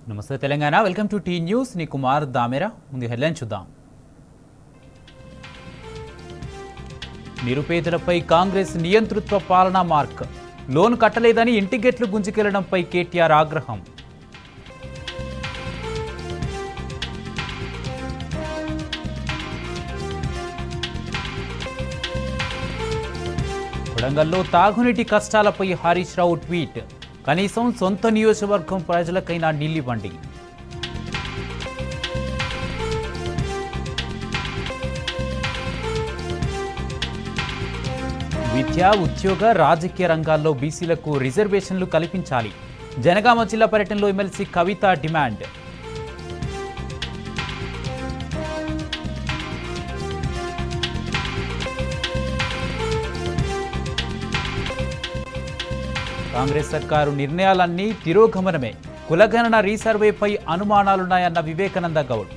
నమస్తే Telangana, welcome to T news. నీ కుమార్ దామెరా. ముందు హెడ్లైన్ చూద్దాం. నిరుపేదలపై కాంగ్రెస్ నియంతృత్వ పాలనా మార్క్. లోన్ కట్టలేదని ఇంటి గేట్లు గుంజుకెళ్లడంపై కేటీఆర్ ఆగ్రహం. కొడంగల్లో తాగునీటి కష్టాలపై హరీష్ రావు ట్వీట్. కనీసం సొంత నియోజకవర్గం ప్రజలకైనా నీళ్లివ్వండి. విద్యా, ఉద్యోగ, రాజకీయ రంగాల్లో బీసీలకు రిజర్వేషన్లు కల్పించాలి. జనగామ జిల్లా పర్యటనలో ఎమ్మెల్సీ కవిత డిమాండ్. కాంగ్రెస్ సర్కారు నిర్ణయాలన్నీ తిరోగమనమే. కులగణన రీసర్వేపై అనుమానాలున్నాయన్న వివేకానంద గౌడ్.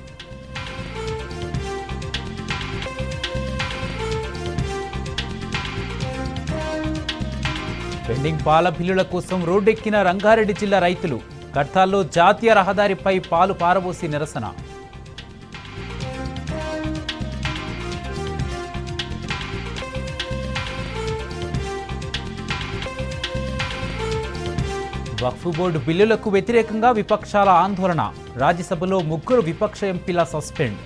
పెండింగ్ పాల బిల్లుల కోసం రోడ్డెక్కిన రంగారెడ్డి జిల్లా రైతులు. కడ్తాల్లో జాతీయ రహదారిపై పాలు పారబోసి నిరసన. వక్ఫ్ బోర్డు బిల్లులకు వ్యతిరేకంగా విపక్షాల ఆందోళన. రాజ్యసభలో 3 విపక్ష ఎంపీల సస్పెండ్.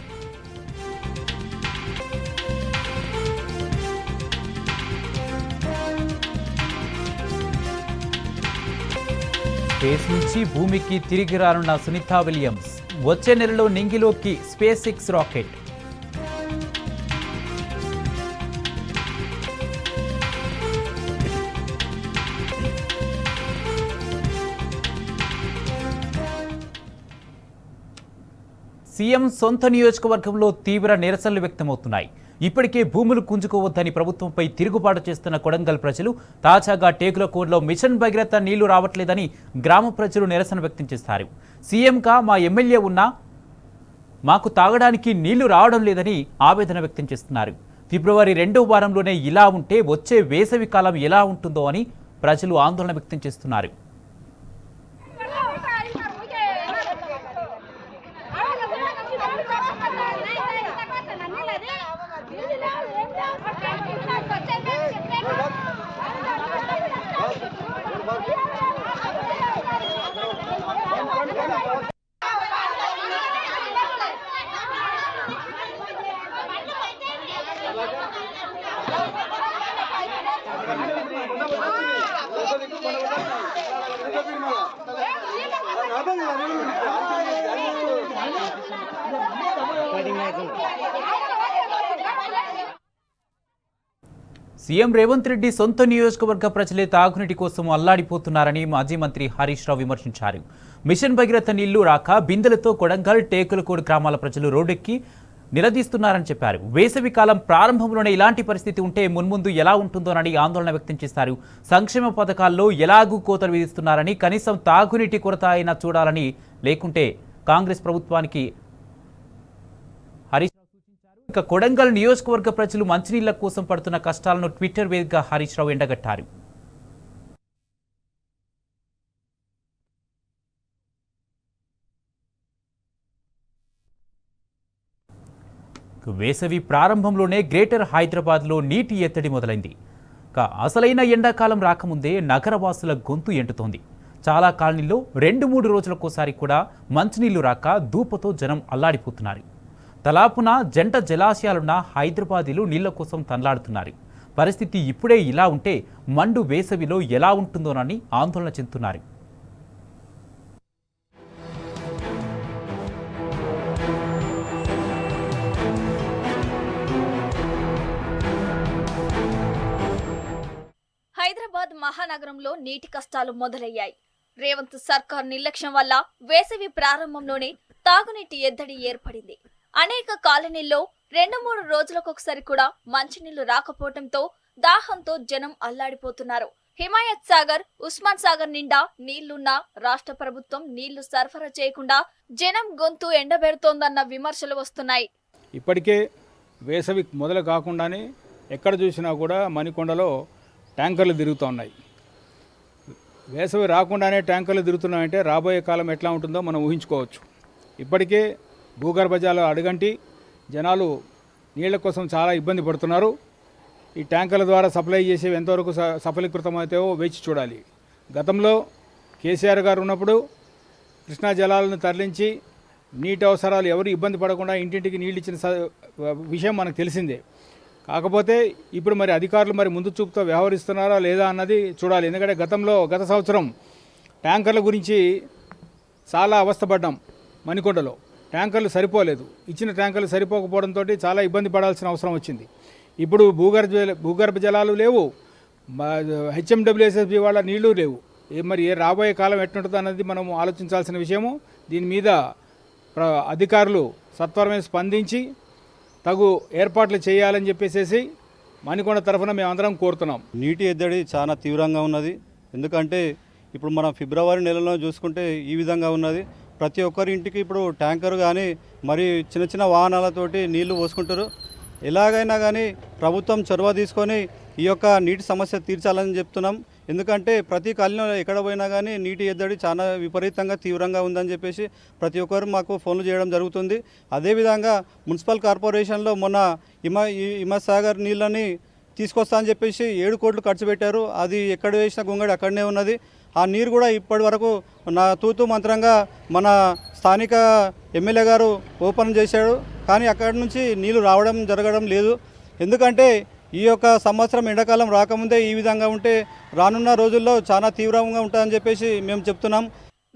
స్పేస్ నుంచి భూమికి తిరిగి రానున్న సునీతా విలియమ్స్. వచ్చే నెలలో నింగిలోకి స్పేస్ X రాకెట్. సీఎం సొంత నియోజకవర్గంలో తీవ్ర నిరసనలు వ్యక్తమవుతున్నాయి. ఇప్పటికే భూములు కుంజుకోవద్దని ప్రభుత్వంపై తిరుగుబాటు చేస్తున్న కొడంగల్ ప్రజలు తాజాగా టేకులకోటలో మిషన్ భగీరథ నీళ్లు రావట్లేదని గ్రామ ప్రజలు నిరసన వ్యక్తం చేస్తారు. సీఎంగా మా ఎమ్మెల్యే ఉన్నా మాకు తాగడానికి నీళ్లు రావడం లేదని ఆవేదన వ్యక్తం చేస్తున్నారు. ఫిబ్రవరి 2వ వారంలోనే ఇలా ఉంటే వచ్చే వేసవి కాలం ఎలా ఉంటుందో అని ప్రజలు ఆందోళన వ్యక్తం చేస్తున్నారు. సీఎం రేవంత్ రెడ్డి సొంత నియోజకవర్గ ప్రజలే తాగునీటి కోసం అల్లాడిపోతున్నారని మాజీ మంత్రి హరీష్ రావు విమర్శించారు. మిషన్ భగీరథ నీళ్లు రాక బిందెలతో కొడంగల్, టేకులకోడు గ్రామాల ప్రజలు రోడ్డెక్కి నిలదీస్తున్నారని చెప్పారు. వేసవి కాలం ప్రారంభంలోనే ఇలాంటి పరిస్థితి ఉంటే మున్ముందు ఎలా ఉంటుందోనని ఆందోళన వ్యక్తం చేశారు. సంక్షేమ పథకాల్లో ఎలాగూ కోతలు విధిస్తున్నారని, కనీసం తాగునీటి కొరత అయినా చూడాలని, లేకుంటే కాంగ్రెస్ ప్రభుత్వానికి హరీష్ రావు సూచించారు. ఇక కొడంగల్ నియోజకవర్గ ప్రజలు మంచినీళ్ల కోసం పడుతున్న కష్టాలను ట్విట్టర్ వేదికగా హరీష్ రావు ఎండగట్టారు. వేసవి ప్రారంభంలోనే గ్రేటర్ హైదరాబాద్లో నీటి ఎత్తడి మొదలైంది. అసలైన ఎండాకాలం రాకముందే నగరవాసుల గొంతు ఎంటుతోంది. చాలా కాలనీల్లో 2-3 రోజులకోసారి కూడా మంచినీళ్లు రాక దూపతో జనం అల్లాడిపోతున్నారు. తలాపున జంట జలాశయాలున్న హైదరాబాదీలు నీళ్ల కోసం తనలాడుతున్నారు. పరిస్థితి ఇప్పుడే ఇలా ఉంటే మండు వేసవిలో ఎలా ఉంటుందోనని ఆందోళన చెందుతున్నారు. హైదరాబాద్ మహానగరంలో నీటి కష్టాలు మొదలయ్యాయి. రేవంత్ సర్కార్ నిర్లక్ష్యం వల్ల వేసవి ప్రారంభంలోనే తాగునీటి ఎద్దడి ఏర్పడింది. అనేక కాలనీల్లో 2-3 రోజులకొకసారి కూడా మంచినీళ్లు రాకపోవడంతో దాహంతో జనం అల్లాడిపోతున్నారు. హిమాయత్ సాగర్, ఉస్మాన్ సాగర్ నిండా నీళ్లున్నా రాష్ట్ర ప్రభుత్వం నీళ్లు సరఫరా చేయకుండా జనం గొంతు ఎండబెడుతోందన్న విమర్శలు వస్తున్నాయి. ఇప్పటికే వేసవి మొదలు కాకుండానే ఎక్కడ చూసినా కూడా మణికొండలో ట్యాంకర్లు తిరుగుతూ ఉన్నాయి. వేసవి రాకుండానే ట్యాంకర్లు తిరుగుతున్నాయంటే రాబోయే కాలం ఎట్లా ఉంటుందో మనం ఊహించుకోవచ్చు. ఇప్పటికే భూగర్భ జలాలు అడుగంటి జనాలు నీళ్ల కోసం చాలా ఇబ్బంది పడుతున్నారు. ఈ ట్యాంకర్ల ద్వారా సప్లై చేసేవి ఎంతవరకు సఫలీకృతమవుతాయో వేచి చూడాలి. గతంలో కేసీఆర్ గారు ఉన్నప్పుడు కృష్ణా జలాలను తరలించి నీటి అవసరాలు ఎవరు ఇబ్బంది పడకుండా ఇంటింటికి నీళ్ళు ఇచ్చిన విషయం మనకు తెలిసిందే. కాకపోతే ఇప్పుడు మరి అధికారులు మరి ముందు చూపుతో వ్యవహరిస్తున్నారా లేదా అన్నది చూడాలి. ఎందుకంటే గత సంవత్సరం ట్యాంకర్ల గురించి చాలా అవస్థపడ్డాం. మణికొండలో ట్యాంకర్లు సరిపోలేదు. ఇచ్చిన ట్యాంకర్లు సరిపోకపోవడంతో చాలా ఇబ్బంది పడాల్సిన అవసరం వచ్చింది. ఇప్పుడు భూగర్భ జలాలు లేవు, హెచ్ఎండబ్ల్యూఎస్ఎస్బి వాళ్ళ నీళ్లు లేవు. మరి రాబోయే కాలం ఎట్లుంటుందో అన్నది మనం ఆలోచించాల్సిన విషయము. దీని మీద అధికారులు సత్వరమే స్పందించి తగు ఏర్పాట్లు చేయాలని చెప్పేసి మణికొండ తరఫున మేమందరం కోరుతున్నాం. నీటి ఎద్దడి చాలా తీవ్రంగా ఉన్నది. ఎందుకంటే ఇప్పుడు మనం ఫిబ్రవరి నెలలో చూసుకుంటే ఈ విధంగా ఉన్నది. ప్రతి ఒక్కరి ఇంటికి ఇప్పుడు ట్యాంకర్ కానీ మరి చిన్న చిన్న వాహనాలతోటి నీళ్లు పోసుకుంటారు. ఎలాగైనా కానీ ప్రభుత్వం చొరవ తీసుకొని ఈ యొక్క నీటి సమస్య తీర్చాలని చెప్తున్నాం. ఎందుకంటే ప్రతి కాలనీలో ఎక్కడ పోయినా కానీ నీటి ఎద్దడి చాలా విపరీతంగా తీవ్రంగా ఉందని చెప్పేసి ప్రతి ఒక్కరు మాకు ఫోన్లు చేయడం జరుగుతుంది. అదేవిధంగా మున్సిపల్ కార్పొరేషన్లో మొన్న హిమసాగర్ నీళ్ళని తీసుకొస్తా అని చెప్పేసి 7 కోట్లు ఖర్చు పెట్టారు. అది ఎక్కడ వేసిన గొంగడి అక్కడనే ఉన్నది. ఆ నీరు కూడా ఇప్పటి వరకు నా తూతూ మంత్రంగా మన స్థానిక ఎమ్మెల్యే గారు ఓపెన్ చేశాడు. కానీ అక్కడి నుంచి నీళ్లు జరగడం లేదు. ఎందుకంటే ఈ యొక్క సంవత్సరం ఎండాకాలం రాకముందే ఈ విధంగా ఉంటే రానున్న రోజుల్లో చాలా తీవ్రంగా ఉంటుందని చెప్పేసి మేము చెప్తున్నాం.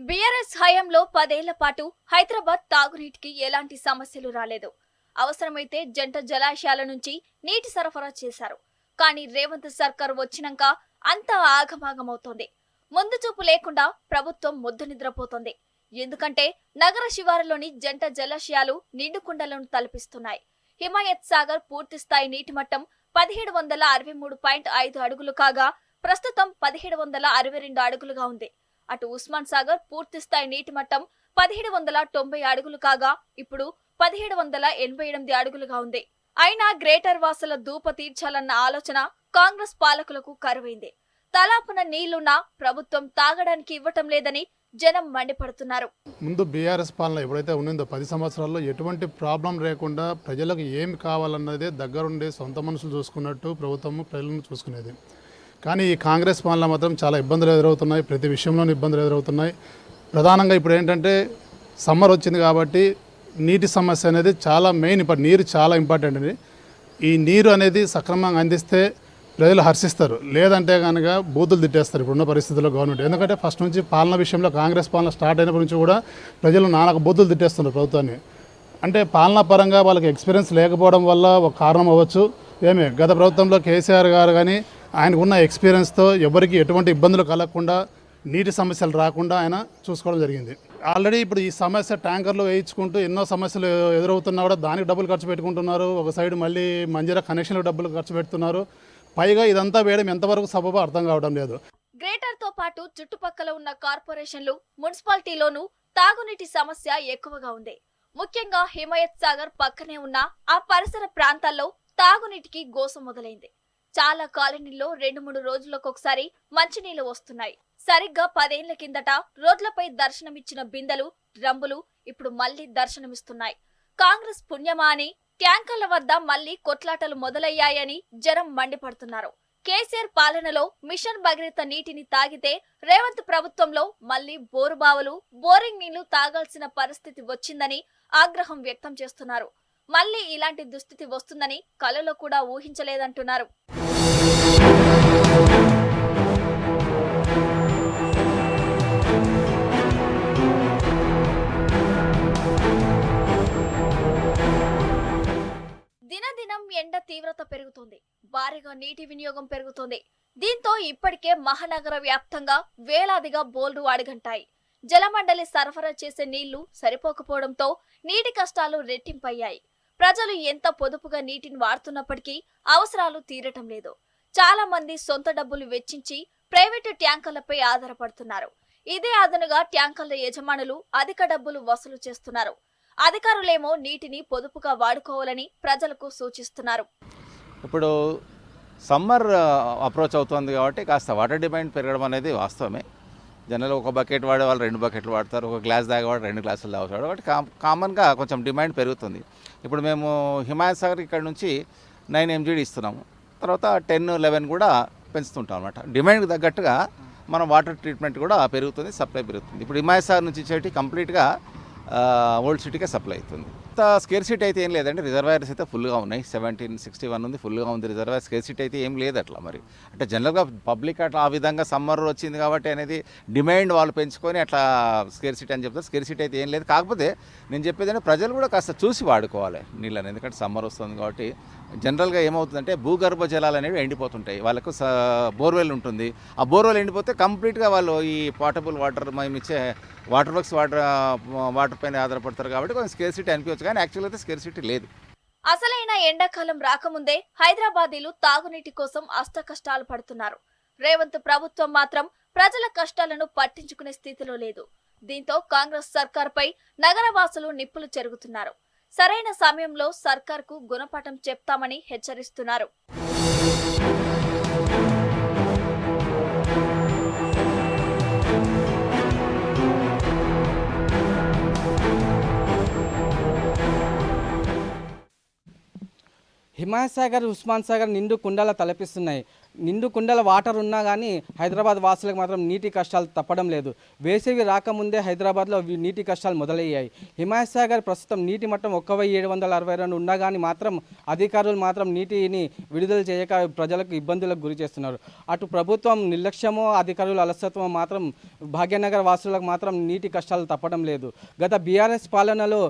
బీఆర్ఎస్ హయాంలో 10 ఏళ్ల పాటు హైదరాబాద్ తాగునీటికి ఎలాంటి సమస్యలు రాలేదు. అవసరమైతే జంట జలాశయాల నుంచి నీటి సరఫరా చేశారు. కానీ రేవంత్ సర్కార్ వచ్చినాక అంతా ఆగమాగమవుతోంది. ముందు చూపు లేకుండా ప్రభుత్వం ముద్దు నిద్రపోతోంది. ఎందుకంటే నగర శివారులోని జంట జలాశయాలు నిండుకుండలను తలపిస్తున్నాయి. హిమాయత్ సాగర్ పూర్తి స్థాయి నీటి మట్టం 1763.5 అడుగులు కాగా ప్రస్తుతం 1762 అడుగులుగా ఉంది. అటు ఉస్మాన్ సాగర్ పూర్తి స్థాయి నీటి మట్టం 1790 అడుగులు కాగా ఇప్పుడు 1788 అడుగులుగా ఉంది. అయినా గ్రేటర్ వాసుల దూప తీర్చాలన్న ఆలోచన కాంగ్రెస్ పాలకులకు కరువైంది. తలాపున నీళ్లున్నా ప్రభుత్వం తాగడానికి ఇవ్వటం లేదని జనం మండిపడుతున్నారు. ముందు బీఆర్ఎస్ పాలన ఎప్పుడైతే ఉన్నదో 10 సంవత్సరాల్లో ఎటువంటి ప్రాబ్లం లేకుండా ప్రజలకు ఏమి కావాలన్నదే దగ్గరుండి సొంత మనుషులు చూసుకున్నట్టు ప్రభుత్వం ప్రజలను చూసుకునేది. కానీ ఈ కాంగ్రెస్ పాలన మాత్రం చాలా ఇబ్బందులు ఎదురవుతున్నాయి. ప్రతి విషయంలోనూ ఇబ్బందులు ఎదురవుతున్నాయి. ప్రధానంగా ఇప్పుడు ఏంటంటే సమ్మర్ వచ్చింది కాబట్టి నీటి సమస్య అనేది చాలా మెయిన్. ఇప్పుడు నీరు చాలా ఇంపార్టెంట్ అండి. ఈ నీరు అనేది సక్రమంగా అందిస్తే ప్రజలు హర్షిస్తారు, లేదంటే కనుక బూతులు తిట్టేస్తారు ఇప్పుడున్న పరిస్థితుల్లో గవర్నమెంట్. ఎందుకంటే ఫస్ట్ నుంచి పాలన విషయంలో కాంగ్రెస్ పాలన స్టార్ట్ అయినప్పటి నుంచి కూడా ప్రజలు నానా బూతులు తిట్టేస్తున్నారు ప్రభుత్వాన్ని. అంటే పాలనా పరంగా వాళ్ళకి ఎక్స్పీరియన్స్ లేకపోవడం వల్ల ఒక కారణం అవ్వచ్చు. గత ప్రభుత్వంలో కేసీఆర్ గారు కానీ ఆయనకు ఉన్న ఎక్స్పీరియన్స్తో ఎవరికి ఎటువంటి ఇబ్బందులు కలగకుండా నీటి సమస్యలు రాకుండా ఆయన చూసుకోవడం జరిగింది. ఆల్రెడీ ఇప్పుడు ఈ సమస్య ట్యాంకర్లు వేయించుకుంటూ ఎన్నో సమస్యలు ఎదురవుతున్నా కూడా దానికి డబ్బులు ఖర్చు పెట్టుకుంటున్నారు. ఒక సైడ్ మళ్ళీ మంజీరా కనెక్షన్లకు డబ్బులు ఖర్చు పెడుతున్నారు. పైగా ఇదంతా వేయడం ఎంతవరకు సబబో అర్థం కావడం లేదు. గ్రేటర్ తో పాటు చుట్టుపక్కల ఉన్న కార్పొరేషన్లు, మున్సిపాలిటీలోనూ తాగునీటి సమస్య ఎక్కువగా ఉంది. ముఖ్యంగా హిమాయత్ సాగర్ పక్కనే ఉన్న ఆ పరిసర ప్రాంతాల్లో తాగునీటికి గోస మొదలైంది. చాలా కాలనీల్లో 2-3 రోజులకొకసారి మంచినీళ్లు వస్తున్నాయి. సరిగ్గా 10 ఏళ్ల కిందట రోడ్లపై దర్శనమిచ్చిన బిందెలు, డ్రమ్ములు ఇప్పుడు మళ్లీ దర్శనమిస్తున్నాయి. కాంగ్రెస్ పుణ్యమా అని ట్యాంకర్ల వద్ద మళ్లీ కొట్లాటలు మొదలయ్యాయని జనం మండిపడుతున్నారు. కేసీఆర్ పాలనలో మిషన్ భగీరథ నీటిని తాగితే రేవంత్ ప్రభుత్వంలో మళ్లీ బోరుబావులు, బోరింగ్ నీళ్లు తాగాల్సిన పరిస్థితి వచ్చిందని ఆగ్రహం వ్యక్తం చేస్తున్నారు. మళ్లీ ఇలాంటి దుస్థితి వస్తుందని కలలో కూడా ఊహించలేదంటున్నారు. దినదినం ఎండ తీవ్రత పెరుగుతోంది. భారీగా నీటి వినియోగం పెరుగుతోంది. దీంతో ఇప్పటికే మహానగర వ్యాప్తంగా వేలాదిగా బోర్లు అడుగంటాయి. జలమండలి సరఫరా చేసే నీళ్లు సరిపోకపోవడంతో నీటి కష్టాలు రెట్టింపయ్యాయి. ప్రజలు ఎంత పొదుపుగా నీటిని వాడుతున్నప్పటికీ అవసరాలు తీరటం లేదు. చాలా మంది సొంత డబ్బులు వెచ్చించి ప్రైవేటు ట్యాంకర్లపై ఆధారపడుతున్నారు. ఇదే అదనుగా ట్యాంకర్ల యజమానులు అధిక డబ్బులు వసూలు చేస్తున్నారు. అధికారులేమో నీటిని పొదుపుగా వాడుకోవాలని ప్రజలకు సూచిస్తున్నారు. ఇప్పుడు సమ్మర్ అప్రోచ్ అవుతుంది కాబట్టి కాస్త వాటర్ డిమాండ్ పెరగడం అనేది వాస్తవమే. జనరల్ ఒక బకెట్ వాడే వాళ్ళు 2 బకెట్లు వాడతారు, ఒక గ్లాస్ తాగేవాడు 2 గ్లాసులు తాగుతాడు. కాబట్టి కామన్గా కొంచెం డిమాండ్ పెరుగుతుంది. ఇప్పుడు మేము హిమాయత్ సాగర్ ఇక్కడ నుంచి 9 MGD ఇస్తున్నాము, తర్వాత 10, 11 కూడా పెంచుతుంటాం అనమాట. డిమాండ్కి తగ్గట్టుగా మన వాటర్ ట్రీట్మెంట్ కూడా పెరుగుతుంది, సప్లై పెరుగుతుంది. ఇప్పుడు హిమాయత్ సాగర్ నుంచి ఇచ్చేటి కంప్లీట్గా ఓల్డ్ సిటీకే సప్లై అవుతుంది. స్కేర్సిటీ అయితే ఏం లేదండి, రిజర్వాయర్స్ అయితే ఫుల్గా ఉన్నాయి. 1761 ఉంది, ఫుల్గా ఉంది రిజర్వాయర్. స్కేర్సిటీ అయితే ఏం లేదు అట్లా. మరి అంటే జనరల్గా పబ్లిక్ అట్లా ఆ విధంగా సమ్మర్ వచ్చింది కాబట్టి అనేది డిమాండ్ వాళ్ళు పెంచుకొని అట్లా స్కేర్సిటీ అని చెప్తారు. స్కేర్సిటీ అయితే ఏం లేదు. కాకపోతే నేను చెప్పేది ప్రజలు కూడా కాస్త చూసి వాడుకోవాలి నీళ్ళని, ఎందుకంటే సమ్మర్ వస్తుంది కాబట్టి. జనరల్గా ఏమవుతుందంటే భూగర్భ జలాలు అనేవి ఎండిపోతుంటాయి. వాళ్ళకు బోర్వెల్ ఉంటుంది, ఆ బోర్వెల్ ఎండిపోతే కంప్లీట్గా వాళ్ళు ఈ పోర్టబుల్ వాటర్ మేము ఇచ్చే వాటర్ వర్క్స్ వాటర్ పైన ఆధారపడతారు. కాబట్టి కొంచెం స్కేర్సిటీ అనిపించవచ్చు, కానీ యాక్చువల్గా అయితే స్కేర్సిటీ లేదు. అసలైన ఎండాకాలం రాకముందే హైదరాబాదీలు తాగునీటి కోసం అష్టకష్టాలు పడుతున్నారు. రేవంత్ ప్రభుత్వం మాత్రం ప్రజల కష్టాలను పట్టించుకునే స్థితిలో లేదు. దీంతో కాంగ్రెస్ సర్కార్పై నగరవాసులు నిప్పులు చెరుగుతున్నారు. సరైన సమయంలో సర్కార్కు గుణపాఠం చెప్తామని హెచ్చరిస్తున్నారు. హిమాయత్ సాగర్, ఉస్మాన్ సాగర్ నిండు కుండల తలపిస్తున్నాయి. నిండు కుండల వాటర్ ఉన్నా కానీ హైదరాబాద్ వాసులకు మాత్రం నీటి కష్టాలు తప్పడం లేదు. వేసవి రాకముందే హైదరాబాద్లో నీటి కష్టాలు మొదలయ్యాయి. హిమాయత్ సాగర్ ప్రస్తుతం నీటి మట్టం 1762 ఉన్నా కానీ మాత్రం అధికారులు మాత్రం నీటిని విడుదల చేయక ప్రజలకు ఇబ్బందులకు గురి చేస్తున్నారు. అటు ప్రభుత్వం నిర్లక్ష్యమో అధికారుల అలసత్వమో మాత్రం భాగ్యనగర్ వాసులకు మాత్రం నీటి కష్టాలు తప్పడం లేదు. గత బీఆర్ఎస్ పాలనలో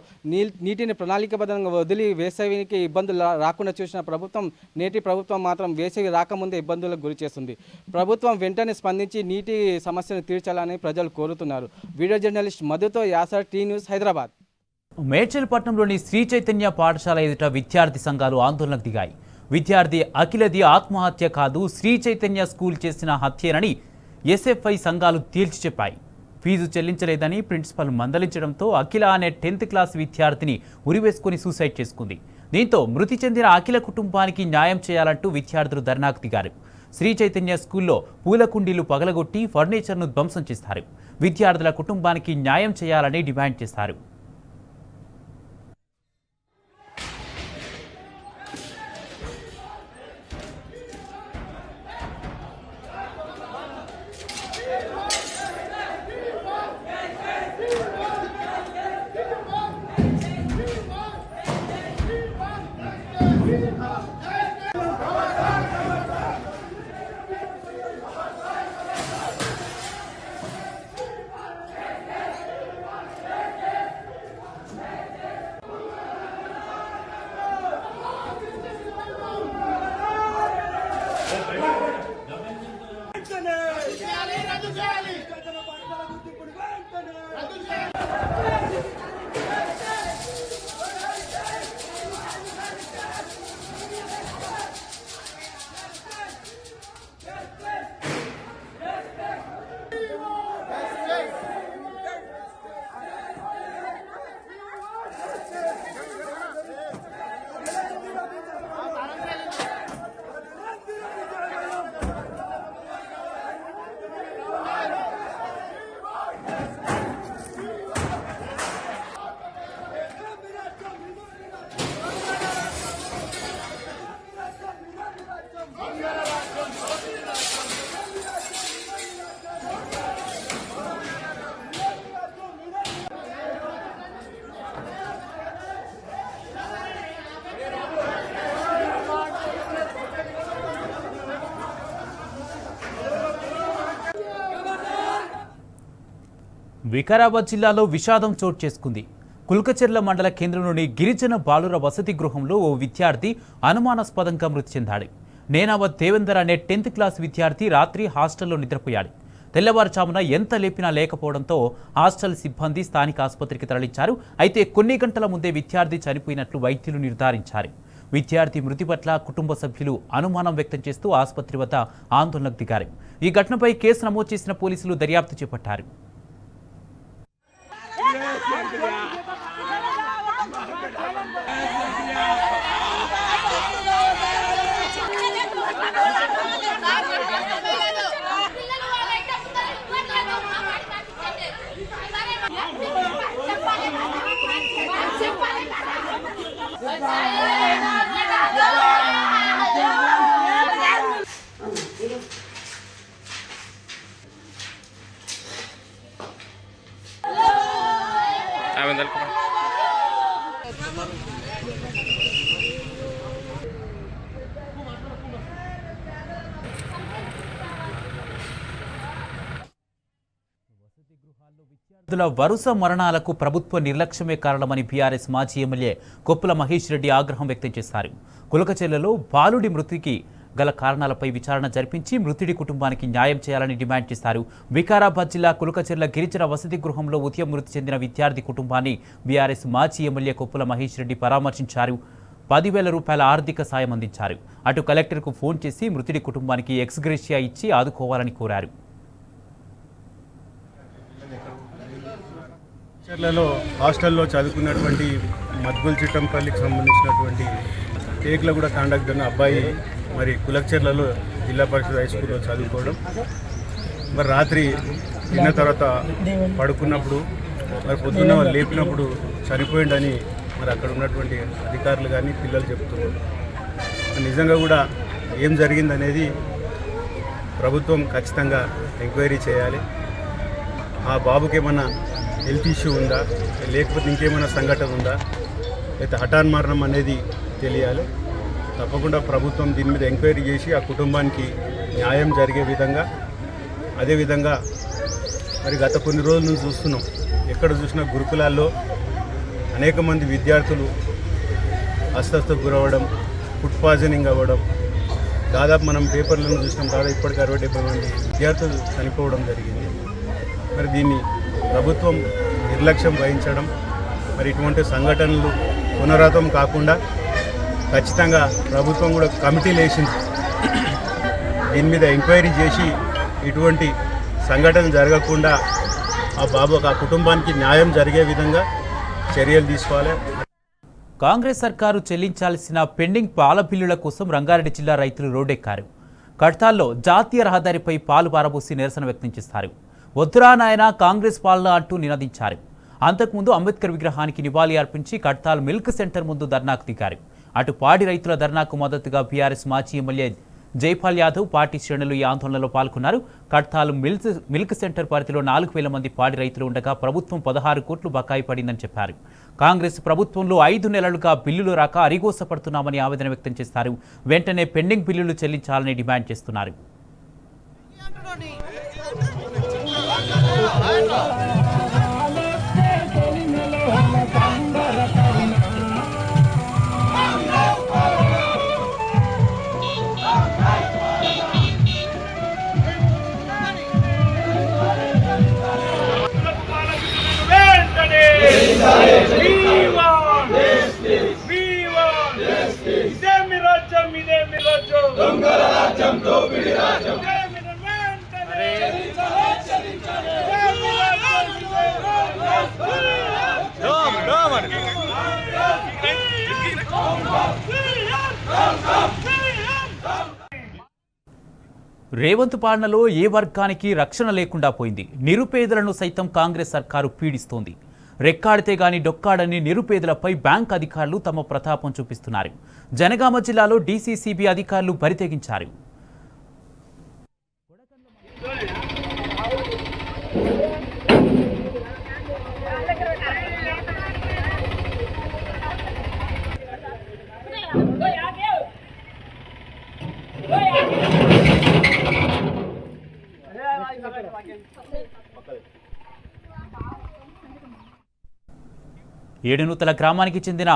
నీటిని ప్రణాళికబద్ధంగా వదిలి వేసవికి ఇబ్బందులు రాకుండా చూసిన ప్రభుత్వం నేటి ప్రభుత్వం మాత్రం వేసవి రాకముందే ఇబ్బందులకు గురి చేస్తుంది. ప్రభుత్వం వెంటనే స్పందించి నీటి సమస్యను తీర్చాలని ప్రజలు కోరుతున్నారు. వీడియో జర్నలిస్ట్ మధుతో యాసర్, టీ న్యూస్, హైదరాబాద్. మేడ్చల్ పట్టణంలోని శ్రీ చైతన్య పాఠశాల ఎదుట విద్యార్థి సంఘాలు ఆందోళనకు దిగాయి. విద్యార్థి అఖిలది ఆత్మహత్య కాదు, శ్రీ చైతన్య స్కూల్ చేసిన హత్యేనని ఎస్ఎఫ్ఐ సంఘాలు తేల్చి చెప్పాయి. ఫీజు చెల్లించలేదని ప్రిన్సిపల్ మందలించడంతో అఖిల అనే 10th క్లాస్ విద్యార్థిని ఉరివేసుకుని సూసైడ్ చేసుకుంది. దీంతో మృతి చెందిన అఖిల కుటుంబానికి న్యాయం చేయాలంటూ విద్యార్థులు ధర్నాకు దిగారు. శ్రీ చైతన్య స్కూల్లో పూల కుండీలు పగలగొట్టి ఫర్నిచర్ను ధ్వంసం చేస్తారు. విద్యార్థుల కుటుంబానికి న్యాయం చేయాలని డిమాండ్ చేశారు. వికారాబాద్ జిల్లాలో విషాదం చోటు చేసుకుంది. కుల్కచెర్ల మండల కేంద్రంలోని గిరిజన బాలుర వసతి గృహంలో ఓ విద్యార్థి అనుమానాస్పదంగా మృతి చెందాడు. నేనావత్ దేవేందర్ అనే 10th క్లాస్ విద్యార్థి రాత్రి హాస్టల్లో నిద్రపోయాడు. తెల్లవారుజామున ఎంత లేపినా లేకపోవడంతో హాస్టల్ సిబ్బంది స్థానిక ఆసుపత్రికి తరలించారు. అయితే కొన్ని గంటల ముందే విద్యార్థి చనిపోయినట్లు వైద్యులు నిర్ధారించారు. విద్యార్థి మృతి పట్ల కుటుంబ సభ్యులు అనుమానం వ్యక్తం చేస్తూ ఆసుపత్రి వద్ద ఆందోళనకు దిగారు. ఈ ఘటనపై కేసు నమోదు చేసిన పోలీసులు దర్యాప్తు చేపట్టారు. విద్యార్థుల వరుస మరణాలకు ప్రభుత్వ నిర్లక్ష్యమే కారణమని బీఆర్ఎస్ మాజీ ఎమ్మెల్యే కొప్పుల మహేష్ రెడ్డి ఆగ్రహం వ్యక్తం చేశారు. కులకచెర్లలో బాలుడి మృతికి గల కారణాలపై విచారణ జరిపించి మృతుడి కుటుంబానికి న్యాయం చేయాలని డిమాండ్ చేశారు. వికారాబాద్ జిల్లా కులకచెర్ల గిరిజన వసతి గృహంలో ఉదయం మృతి చెందిన విద్యార్థి కుటుంబాన్ని బీఆర్ఎస్ మాజీ ఎమ్మెల్యే కొప్పుల మహేష్ రెడ్డి పరామర్శించారు. 10,000 రూపాయల ఆర్థిక సాయం అందించారు. అటు కలెక్టర్కు ఫోన్ చేసి మృతుడి కుటుంబానికి ఎక్స్గ్రేషియా ఇచ్చి ఆదుకోవాలని కోరారు. చర్లలో హాస్టల్లో చదువుకున్నటువంటి మద్గుల్ చిట్టంపల్లికి సంబంధించినటువంటి టేకులగూడ తాండకు అబ్బాయి మరి కులకచెర్లలో జిల్లా పరిషత్ హై స్కూల్లో చదువుకోవడం, మరి రాత్రి తిన్న తర్వాత పడుకున్నప్పుడు మరి పొద్దున్న లేపినప్పుడు చనిపోయిండని మరి అక్కడ ఉన్నటువంటి అధికారులు కానీ పిల్లలు చెప్తున్నారు. నిజంగా కూడా ఏం జరిగిందనేది ప్రభుత్వం ఖచ్చితంగా ఎంక్వైరీ చేయాలి. ఆ బాబుకి ఏమన్నా హెల్త్ ఇష్యూ ఉందా, లేకపోతే ఇంకేమైనా సంఘటన ఉందా, లేకపోతే హఠాన్ మరణం అనేది తెలియాలి. తప్పకుండా ప్రభుత్వం దీని మీద ఎంక్వైరీ చేసి ఆ కుటుంబానికి న్యాయం జరిగే విధంగా, అదేవిధంగా మరి గత కొన్ని రోజుల నుంచి చూస్తున్నాం, ఎక్కడ చూసినా గురుకులాల్లో అనేక మంది విద్యార్థులు అస్వస్థతకు గురవ్వడం, ఫుడ్ పాయిజనింగ్ అవ్వడం, దాదాపు మనం పేపర్లను చూసినాం, దాదాపు ఇప్పటికీ 60-70 మంది విద్యార్థులు చనిపోవడం జరిగింది. మరి దీన్ని ప్రభుత్వం నిర్లక్ష్యం వహించడం, మరి ఇటువంటి సంఘటనలు పునరావృతం కాకుండా ఖచ్చితంగా ప్రభుత్వం కూడా కమిటీలు వేసింది, దీని మీద ఎంక్వైరీ చేసి ఇటువంటి సంఘటనలు జరగకుండా ఆ కుటుంబానికి న్యాయం జరిగే విధంగా చర్యలు తీసుకోవాలి. కాంగ్రెస్ సర్కారు చెల్లించాల్సిన పెండింగ్ పాల బిల్లుల కోసం రంగారెడ్డి జిల్లా రైతులు రోడ్డెక్కారు. కడ్తాల్లో జాతీయ రహదారిపై పాలు పారబోసి నిరసన వ్యక్తం చేస్తారు. వద్దురా నాయన కాంగ్రెస్ పాలన అంటూ నినదించారు. అంతకుముందు అంబేద్కర్ విగ్రహానికి నివాళి అర్పించి కడ్తాల్ మిల్క్ సెంటర్ ముందు ధర్నాకు దిగారు. అటు పాడి రైతుల ధర్నాకు మద్దతుగా బీఆర్ఎస్ మాజీ ఎమ్మెల్యే జైపాల్ యాదవ్, పార్టీ శ్రేణులు ఈ ఆందోళనలో పాల్గొన్నారు. కడ్తాల్ మిల్క్ సెంటర్ పరిధిలో 4,000 మంది పాడి రైతులు ఉండగా ప్రభుత్వం 16 కోట్లు బకాయి పడిందని చెప్పారు. కాంగ్రెస్ ప్రభుత్వంలో 5 నెలలుగా బిల్లులు రాక అరిగోసపడుతున్నామని ఆవేదన వ్యక్తం చేశారు. వెంటనే పెండింగ్ బిల్లులు చెల్లించాలని డిమాండ్ చేస్తున్నారు. రేవంత్ పాలనలో ఏ వర్గానికి రక్షణ లేకుండా పోయింది. నిరుపేదలను సైతం కాంగ్రెస్ సర్కారు పీడిస్తోంది. రెక్కాడితే గాని డొక్కాడని నిరుపేదలపై బ్యాంక్ అధికారులు తమ ప్రతాపం చూపిస్తున్నారు. జనగామ జిల్లాలో డీసీసీబీ అధికారులు బరితెగించారు. ఏడునూతల గ్రామానికి చెందిన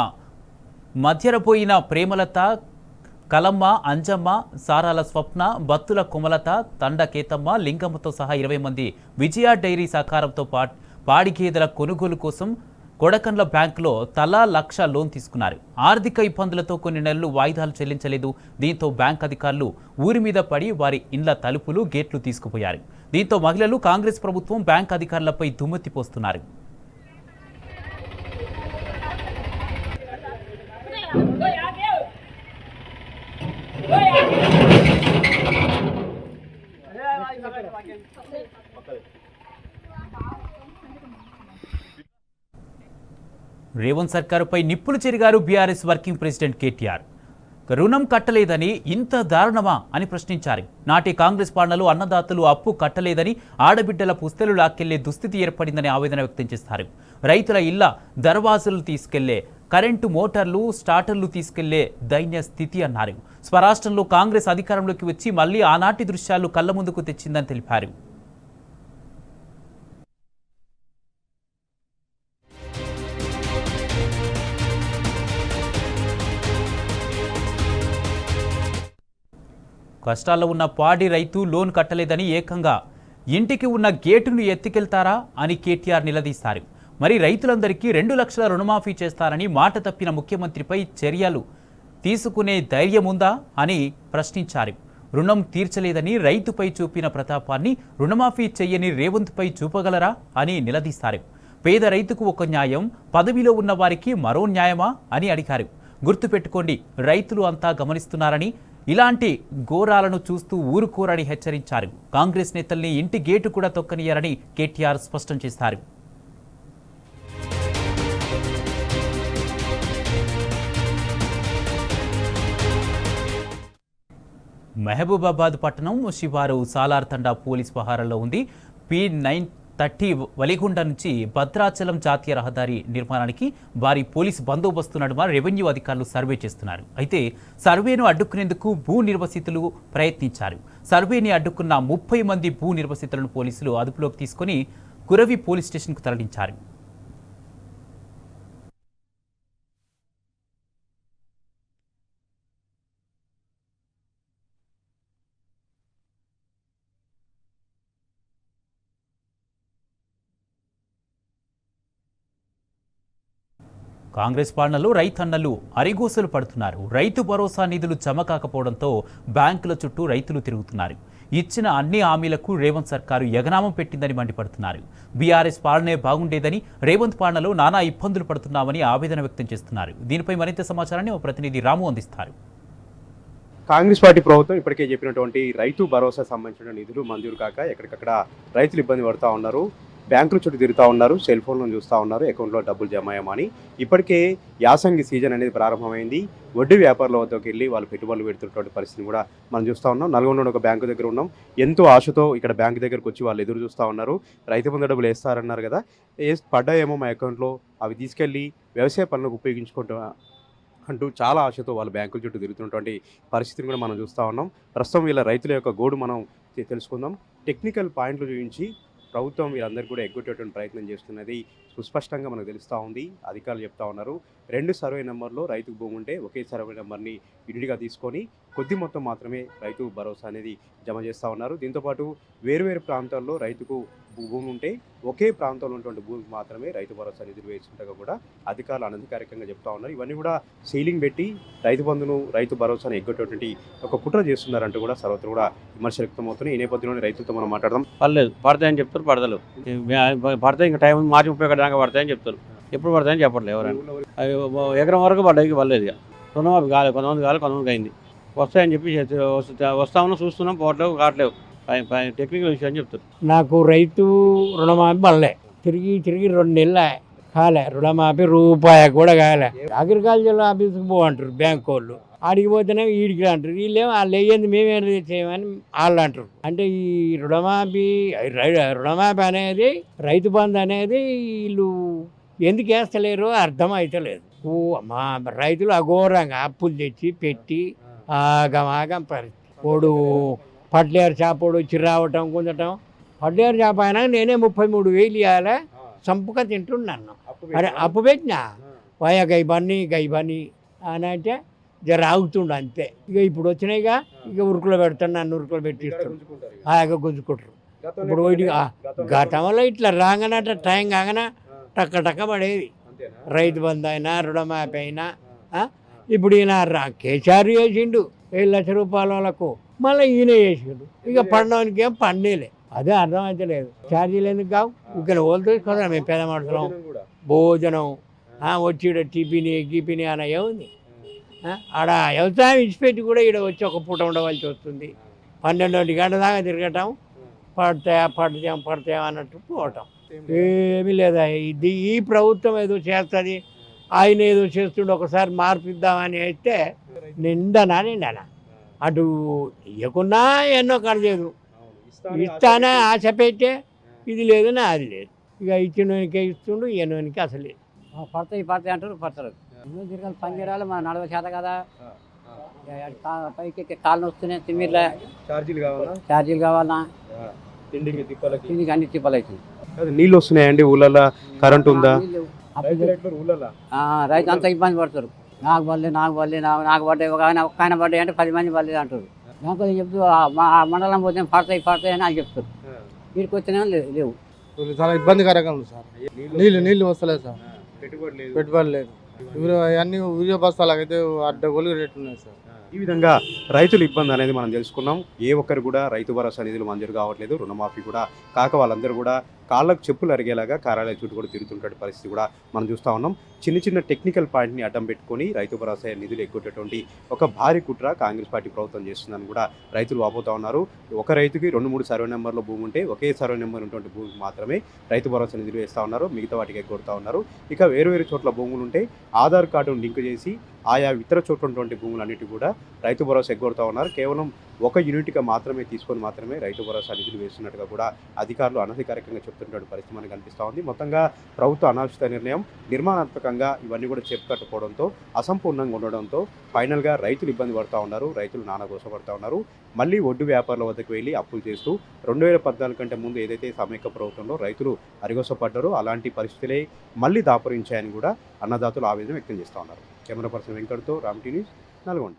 మధ్యరపోయిన ప్రేమలత, కలమ్మ, అంజమ్మ, సారాల స్వప్న, బత్తుల కొమలత, తండ కేతమ్మ, లింగమ్మతో సహా 20 మంది విజయ డైరీ సహకారంతో పాడి గేదెల కొనుగోలు కోసం కొడకండ్ల బ్యాంకులో తలా 1,00,000 లోన్ తీసుకున్నారు. ఆర్థిక ఇబ్బందులతో కొన్ని నెలలు వాయిదాలు చెల్లించలేదు. దీంతో బ్యాంక్ అధికారులు ఊరి మీద పడి వారి ఇండ్ల తలుపులు, గేట్లు తీసుకుపోయారు. దీంతో మహిళలు కాంగ్రెస్ ప్రభుత్వం బ్యాంక్ అధికారులపై దుమ్మెత్తిపోస్తున్నారు. రేవంత్ సర్కారుపై నిప్పులు చెరిగారు బీఆర్ఎస్ వర్కింగ్ ప్రెసిడెంట్ కేటీఆర్. రుణం కట్టలేదని ఇంత దారుణమా అని ప్రశ్నించారు. నాటి కాంగ్రెస్ పాలనలో అన్నదాతలు అప్పు కట్టలేదని ఆడబిడ్డల పుస్తలు లాక్కెళ్లే దుస్థితి ఏర్పడిందని ఆవేదన వ్యక్తం చేస్తారు. రైతుల ఇళ్ల దర్వాజులు తీసుకెళ్లే కరెంటు మోటార్లు స్టార్టర్లు తీసుకెళ్లే దైన్య స్థితి అన్నారు. స్వరాష్ట్రంలో కాంగ్రెస్ అధికారంలోకి వచ్చి మళ్లీ ఆనాటి దృశ్యాలు కళ్ల ముందుకు తెచ్చిందని తెలిపారు. కష్టాల్లో ఉన్న పాడి రైతు లోన్ కట్టలేదని ఏకంగా ఇంటికి ఉన్న గేటును ఎత్తుకెళ్తారా అని కేటీఆర్ నిలదీశారు. మరి రైతులందరికీ 2 లక్షల రుణమాఫీ చేస్తారని మాట తప్పిన ముఖ్యమంత్రిపై చర్యలు తీసుకునే ధైర్యం ఉందా అని ప్రశ్నించారు. రుణం తీర్చలేదని రైతుపై చూపిన ప్రతాపాన్ని రుణమాఫీ చెయ్యని రేవంత్పై చూపగలరా అని నిలదీశారు. పేద రైతుకు ఒక న్యాయం, పదవిలో ఉన్న వారికి మరో న్యాయమా అని అడిగారు. గుర్తుపెట్టుకోండి, రైతులు అంతా గమనిస్తున్నారని, ఇలాంటి ఘోరాలను చూస్తూ ఊరుకోరని హెచ్చరించారు. కాంగ్రెస్ నేతల్ని ఇంటి గేటు కూడా తొక్కనియరని కేటీఆర్ స్పష్టం చేశారు. మహబూబాబాద్ పట్టణం శివారు సాలార్ తండా పోలీస్ పహారాలో ఉంది. P930 వలిగొండ నుంచి భద్రాచలం జాతీయ రహదారి నిర్మాణానికి భారీ పోలీస్ బందోబస్తు నడుమ రెవెన్యూ అధికారులు సర్వే చేస్తున్నారు. అయితే సర్వేను అడ్డుకునేందుకు భూ నిర్వసితులు ప్రయత్నించారు. సర్వేని అడ్డుకున్న 30 మంది భూ నిర్వసితులను పోలీసులు అదుపులోకి తీసుకుని కురవి పోలీస్ స్టేషన్కు తరలించారు. కాంగ్రెస్ పాలనలో రైతన్నలు అరిగోసలు పడుతున్నారు. రైతు భరోసా నిధులు జమ కాకపోవడంతో బ్యాంకుల చుట్టూ రైతులు తిరుగుతున్నారు. ఇచ్చిన అన్ని హామీలకు రేవంత్ సర్కారు ఎగనామం పెట్టిందని మండిపడుతున్నారు. బీఆర్ఎస్ పాలనే బాగుండేదని, రేవంత్ పాలనలో నానా ఇబ్బందులు పడుతున్నామని ఆవేదన వ్యక్తం చేస్తున్నారు. దీనిపై మరింత సమాచారాన్ని మా ప్రతినిధి రాము అందిస్తారు. కాంగ్రెస్ పార్టీ ప్రభుత్వం ఇప్పటికే చెప్పినటువంటి రైతు భరోసా సంబంధించిన నిధులు మంజూరు కాక ఎక్కడికక్కడ రైతులు ఇబ్బంది పడుతూ ఉన్నారు. బ్యాంకుల చుట్టూ తిరుగుతూ ఉన్నారు, సెల్ ఫోన్లను చూస్తూ ఉన్నారు, అకౌంట్లో డబ్బులు జమ అయ్యామని. ఇప్పటికే యాసంగి సీజన్ అనేది ప్రారంభమైంది. వడ్డీ వ్యాపారుల వద్దకు వెళ్ళి వాళ్ళు పెట్టుబడులు పెడుతున్నటువంటి పరిస్థితిని కూడా మనం చూస్తూ ఉన్నాం. నల్గొండలో ఒక బ్యాంకు దగ్గర ఉన్నాం. ఎంతో ఆశతో ఇక్కడ బ్యాంకు దగ్గరకు వచ్చి వాళ్ళు ఎదురు చూస్తూ ఉన్నారు. రైతు బంధు డబ్బులు వేస్తారన్నారు కదా, పడ్డాయేమో మా అకౌంట్లో, అవి తీసుకెళ్ళి వ్యవసాయ పనులకు ఉపయోగించుకుంటూ అంటూ చాలా ఆశతో వాళ్ళు బ్యాంకుల చుట్టూ తిరుగుతున్నటువంటి పరిస్థితిని కూడా మనం చూస్తూ ఉన్నాం. ప్రస్తుతం వీళ్ళ రైతుల యొక్క గోడు మనం తెలుసుకుందాం. టెక్నికల్ పాయింట్లు చూపించి ప్రభుత్వం వీళ్ళందరూ కూడా ఎగ్గొట్టేటువంటి ప్రయత్నం చేస్తున్నది సుస్పష్టంగా మనకు తెలుస్తూ ఉంది. అధికారులు చెప్తా ఉన్నారు, 2 సర్వే నెంబర్లో రైతుకు భూమి ఉంటే ఒకే సర్వే నెంబర్ని విడిగా తీసుకొని కొద్ది మొత్తం మాత్రమే రైతు భరోసా అనేది జమ చేస్తూ ఉన్నారు. దీంతోపాటు వేరువేరు ప్రాంతాల్లో రైతుకు భూమి ఉంటే ఒకే ప్రాంతంలో ఉన్నటువంటి భూమికి మాత్రమే రైతు భరోసా నిధులు వేస్తుండగా కూడా అధికారులు అనధికారికంగా చెప్తా ఉన్నారు. ఇవన్నీ కూడా సీలింగ్ పెట్టి రైతు బంధును, రైతు భరోసాను ఎగ్గొట్టేటువంటి ఒక కుట్ర చేస్తున్నారంటూ కూడా సర్వత్ర కూడా విమర్శలు వ్యక్తమవుతున్నాయి. ఈ నేపథ్యంలోనే రైతులతో మనం మాట్లాడదాం. పర్లేదు, పడతాయని చెప్తారు, పడతలు పడతాయి. ఇంకా టైం మార్చి 30 దాకా పడతాయని చెప్తారు. ఎప్పుడు పడతాయని చెప్పట్లేదు ఎవరైనా. ఎకరం వరకు పడ్డాయి, పర్లేదు. ఇక రుణమాఫీ కాలేదు, కొంతమంది కాలేదు, కొంతమందికి అయింది. వస్తాయని చెప్పి వస్తామన్నా చూస్తున్నాం, పోవట్లేవు, కావట్లేవు. టెక్నికల్ విషయం చెప్తారు. నాకు రైతు రుణమాఫీ పడలే, తిరిగి 2 నెలలు కాలే రుణమాఫీ, రూపాయి కూడా కాలే. అగ్రికల్చర్ ఆఫీస్కి పోవంటారు బ్యాంక్ వాళ్ళు, ఆడికి పోతేనే ఈడికి అంటారు. వీళ్ళేమో వాళ్ళు వేయంది మేమేం చేయమని వాళ్ళు అంటారు. అంటే ఈ రుణమాఫీ అనేది, రైతు బంధు అనేది వీళ్ళు ఎందుకు వేస్తలేరు అర్థం అవుతలేదు. మా రైతులు అఘోరంగా అప్పులు తెచ్చి పెట్టి ఆగం పరిస్థితి. ఓడు పట్లేరు చేపడు వచ్చి రావటం, గుంజటం. పట్లేరు చేప అయినా నేనే 33,000 ఇవ్వాలి, సంపుగా తింటున్నాను. అరే అప్పు పెట్టినా వయ గైబన్ని అని అంటే జర ఆగుతుండ అంతే. ఇక ఇప్పుడు వచ్చినాయిగా, ఇక ఉరుకులో పెడతాను, నన్ను ఉరుకులో పెట్టిస్తాడు, ఇక గుంజుకుంటారు. ఇప్పుడు గతంలో ఇట్లా రాగానట టైం కాగానే టక్క పడేది. రైతు బంధు అయినా రుణమాఫీ అయినా. ఇప్పుడు ఈయన కేసీఆర్ చేసిండు 7 లక్షల రూపాయల వాళ్ళకు, మళ్ళీ ఈయన చేసిండు. ఇక పడడానికి ఏం పండేలే, అదే అర్థమైతే లేదు. ఛార్జీలు ఎందుకు కావు? ఇక్కడ ఓల్తో కదా మేము పేద మనుషులం. భోజనం వచ్చి టిఫిని గిపిని అని ఏముంది? ఆడ వ్యవసాయం ఇచ్చిపెట్టి కూడా ఇక్కడ వచ్చి ఒక పూట ఉండవలసి వస్తుంది. 12 గంటల దాకా తిరగటం, పడతాం అన్నట్టు పోవటం. ఏమీ లేదా. ఈ ప్రభుత్వం ఏదో చేస్తుంది, ఆయన ఏదో చేస్తుండే ఒకసారి మార్పిద్దామని అయితే నిండనా అటు ఇవ్వకున్నా ఎన్నో కడలేదు ఇస్తానే ఆశ పెట్టే ఇది లేదని అది లేదు ఇక ఇచ్చినోనికే ఇస్తుండు ఇవ్వనోనికి అసలు లేదు పడతాయి అంటారు పడతారు ఎన్నో తిరగాలి పని చేయాలి మన నడవ చేత కదా పైకి కాళ్ళు వస్తున్నాయి తిమ్మిర్లే ఛార్జీలు కావాలా తిండికి అన్ని తిప్పలు అవుతుంది నీళ్ళు వస్తున్నాయండి ఊళ్ళల్లో కరెంట్ ఉందా రైతు అంతా ఇబ్బంది పడతారు నాకు పడ్డాయి ఒక ఆయన పడ్డాయి అంటే 10 మంది పడలేదు అంటారు నాకు చెప్తూ మా మండలం పోతే పడతాయి అని వాళ్ళు చెప్తారు వీడికి వచ్చినా లేవు చాలా ఇబ్బందికరంగా ఉంది సార్ నీళ్ళు వస్తలేదు సార్ పెట్టుబడి లేదు అన్ని ఊరియా బస్తాలకైతే అడ్డగోలు రేట్లు ఉన్నాయి సార్ ఈ విధంగా రైతుల ఇబ్బంది అనేది మనం తెలుసుకున్నాం. ఏ ఒక్కరు కూడా రైతు భరోసా నిధులు మంజూరు కావట్లేదు, రుణమాఫీ కూడా కాక వాళ్ళందరూ కూడా కాళ్ళకు చెప్పులు అరిగేలాగా కార్యాలయ చుట్టూ కూడా తిరుగుతుంటే పరిస్థితి కూడా మనం చూస్తూ ఉన్నాం. చిన్న టెక్నికల్ పాయింట్ని అడ్డం పెట్టుకొని రైతు భరోసా నిధులు ఎగ్గొట్టేటువంటి ఒక భారీ కుట్ర కాంగ్రెస్ పార్టీ ప్రభుత్వం చేస్తుందని కూడా రైతులు వాపోతూ ఉన్నారు. ఒక రైతుకి 2-3 సర్వే నెంబర్లో భూమి ఉంటే ఒకే సర్వే నెంబర్ ఉన్నటువంటి భూమికి మాత్రమే రైతు భరోసా నిధులు వేస్తూ ఉన్నారు, మిగతా వాటికి ఎగ్గొడుతూ ఉన్నారు. ఇక వేరు చోట్ల భూములు ఉంటే ఆధార్ కార్డును లింక్ చేసి ఆయా ఇతర చోట్ల ఉన్నటువంటి భూములన్నిటి కూడా రైతు భరోసా ఎగ్గొడుతూ ఉన్నారు. కేవలం ఒక యూనిట్గా మాత్రమే తీసుకొని మాత్రమే రైతు భరోసా నిధులు వేస్తున్నట్టుగా కూడా అధికారులు అనధికారికంగా చెప్తున్నటువంటి పరిస్థితి మనకు కనిపిస్తూ ఉంది. మొత్తంగా ప్రభుత్వ అనాలోచిత నిర్ణయం, నిర్మాణాత్మకంగా ఇవన్నీ కూడా చేపట్టకపోవడంతో, అసంపూర్ణంగా ఉండడంతో ఫైనల్గా రైతులు ఇబ్బంది పడుతూ ఉన్నారు, రైతులు నానాగోసపడుతూ ఉన్నారు. మళ్ళీ ఒడ్డు వ్యాపారుల వద్దకు వెళ్ళి అప్పులు చేస్తూ 2014 కంటే ముందు ఏదైతే సమైక్య ప్రభుత్వంలో రైతులు అరిగోసపడ్డారో అలాంటి పరిస్థితులే మళ్ళీ దాపురించాయని కూడా అన్నదాతలు ఆవేదన వ్యక్తం చేస్తూ ఉన్నారు. కెమెరా పర్సన్ వెంకట్తో రామ్ టీ న్యూస్, నల్గొండ.